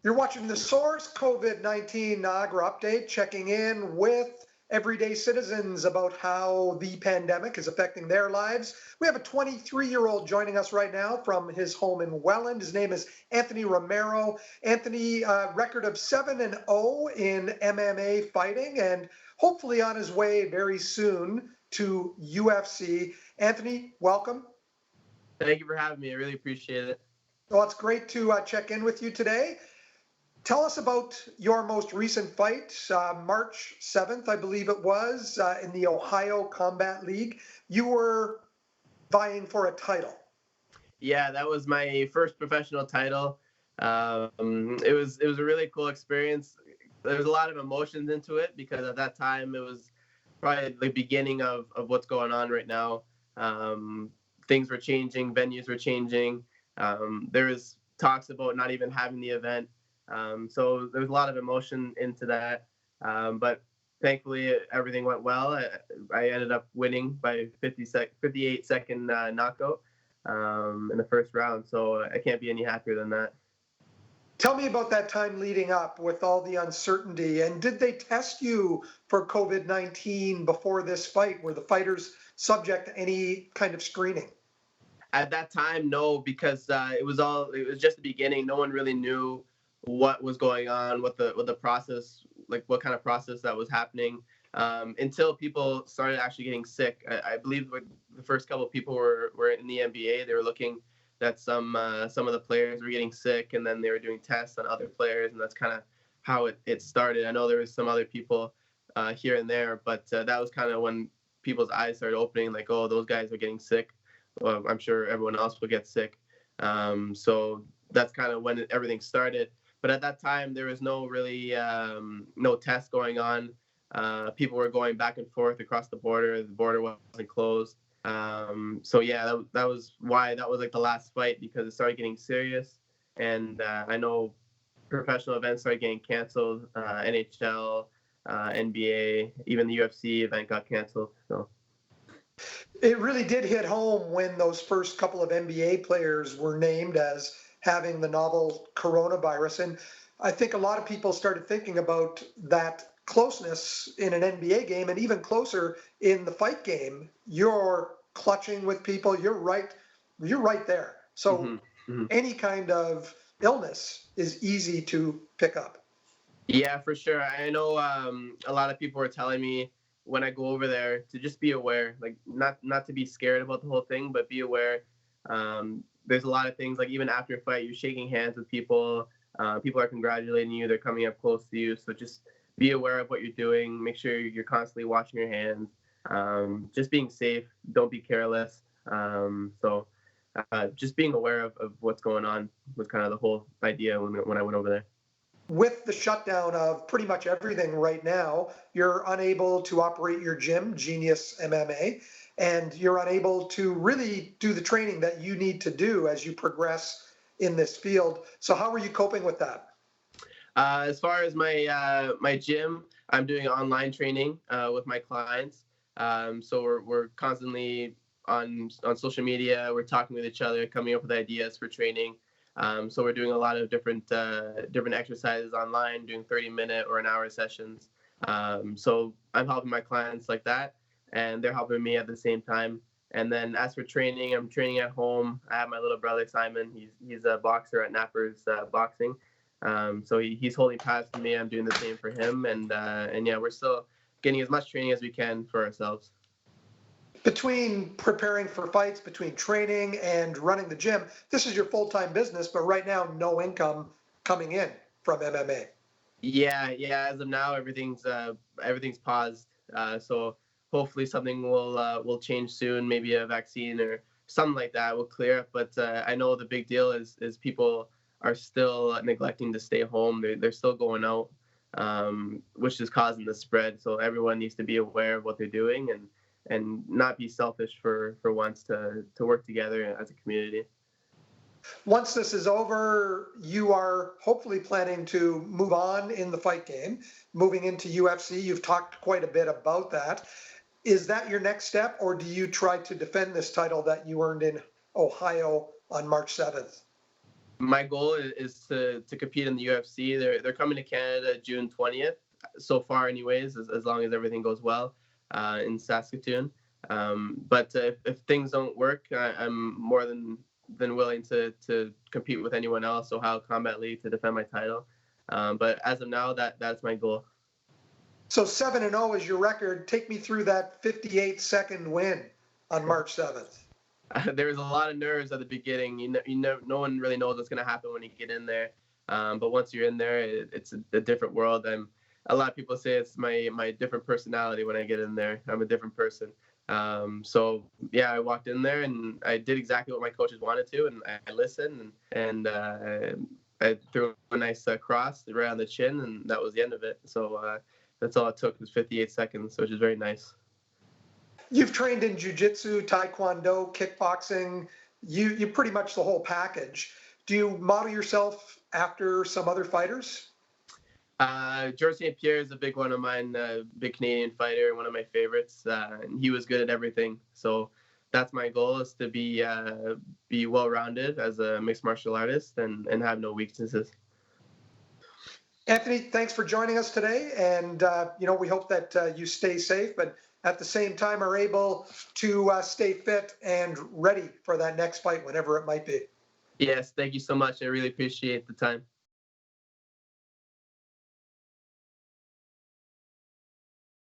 You're watching the Source COVID-19 Niagara update, checking in with everyday citizens about how the pandemic is affecting their lives. We have a 23-year-old joining us right now from his home in Welland. His name is Anthony Romero. Anthony, record of 7-0 in MMA fighting, and hopefully on his way very soon to UFC. Anthony, welcome. Thank you for having me. I really appreciate it. Well, it's great to check in with you today. Tell us about your most recent fight, March 7th, I believe it was, in the Ohio Combat League. You were vying for a title. Yeah, that was my first professional title. It was a really cool experience. There was a lot of emotions into it because at that time it was probably the beginning of what's going on right now. Things were changing, venues were changing. There was talks about not even having the event. So there was a lot of emotion into that. But thankfully everything went well. I ended up winning by 58-second knockout in the first round. So I can't be any happier than that. Tell me about that time leading up with all the uncertainty. And did they test you for COVID-19 before this fight? Were the fighters subject to any kind of screening? At that time, no, because it was just the beginning. No one really knew what was going on, what the process, like what kind of process that was happening, until people started actually getting sick. I believe the first couple of people were in the NBA. They were looking that some of the players were getting sick, and then they were doing tests on other players, and that's kind of how it started. I know there was some other people here and there, but that was kind of when people's eyes started opening, like, oh, those guys are getting sick. Well, I'm sure everyone else will get sick. So that's kind of when everything started. But at that time, there was no really no tests going on. People were going back and forth across the border. The border wasn't closed. So yeah, that was why that was like the last fight, because it started getting serious. And I know professional events started getting canceled. NHL, NBA, even the UFC event got canceled. So. It really did hit home when those first couple of NBA players were named as having the novel coronavirus. And I think a lot of people started thinking about that closeness in an NBA game and even closer in the fight game. You're clutching with people, you're right there. So any kind of illness is easy to pick up. Yeah, for sure. I know a lot of people are telling me when I go over there to just be aware, like not to be scared about the whole thing, but be aware. There's a lot of things, like even after a fight, you're shaking hands with people. People are congratulating you. They're coming up close to you. So just be aware of what you're doing. Make sure you're constantly washing your hands. Just being safe. Don't be careless. So just being aware of what's going on was kind of the whole idea when I went over there. With the shutdown of pretty much everything right now, you're unable to operate your gym, Genius MMA, and you're unable to really do the training that you need to do as you progress in this field. So how are you coping with that? As far as my gym, I'm doing online training with my clients. So we're constantly on social media. We're talking with each other, coming up with ideas for training. So we're doing a lot of different exercises online, doing 30-minute or an hour sessions. So I'm helping my clients like that, and they're helping me at the same time. And then as for training, I'm training at home. I have my little brother, Simon. He's a boxer at Nappers Boxing. So he's holding pads for me. I'm doing the same for him. And yeah, we're still getting as much training as we can for ourselves. Between preparing for fights, between training and running the gym, this is your full-time business, but right now, no income coming in from MMA. Yeah. As of now, everything's paused. So hopefully something will change soon. Maybe a vaccine or something like that will clear up. But I know the big deal is people are still neglecting to stay home. They're still going out, which is causing the spread. So everyone needs to be aware of what they're doing and not be selfish for once to work together as a community. Once this is over, you are hopefully planning to move on in the fight game, moving into UFC. You've talked quite a bit about that. Is that your next step, or do you try to defend this title that you earned in Ohio on March 7th? My goal is to compete in the UFC. They're coming to Canada June 20th. So far, anyways, as long as everything goes well, in Saskatoon. But if things don't work, I'm more than willing to compete with anyone else. Ohio Combat League to defend my title. But as of now, that's my goal. So 7-0 is your record. Take me through that 58-second win on March 7th. There was a lot of nerves at the beginning. No one really knows what's going to happen when you get in there. But once you're in there, it's a different world. A lot of people say it's my different personality when I get in there. I'm a different person. So yeah, I walked in there and I did exactly what my coaches wanted to, and I listened and I threw a nice cross right on the chin, and that was the end of it. So that's all it took was 58 seconds, which is very nice. You've trained in jiu-jitsu, taekwondo, kickboxing, you pretty much the whole package. Do you model yourself after some other fighters? George St. Pierre is a big one of mine, big Canadian fighter, one of my favorites. And he was good at everything. So that's my goal, is to be well-rounded as a mixed martial artist and have no weaknesses. Anthony, thanks for joining us today. And, we hope that you stay safe, but at the same time are able to stay fit and ready for that next fight, whenever it might be. Yes, thank you so much. I really appreciate the time.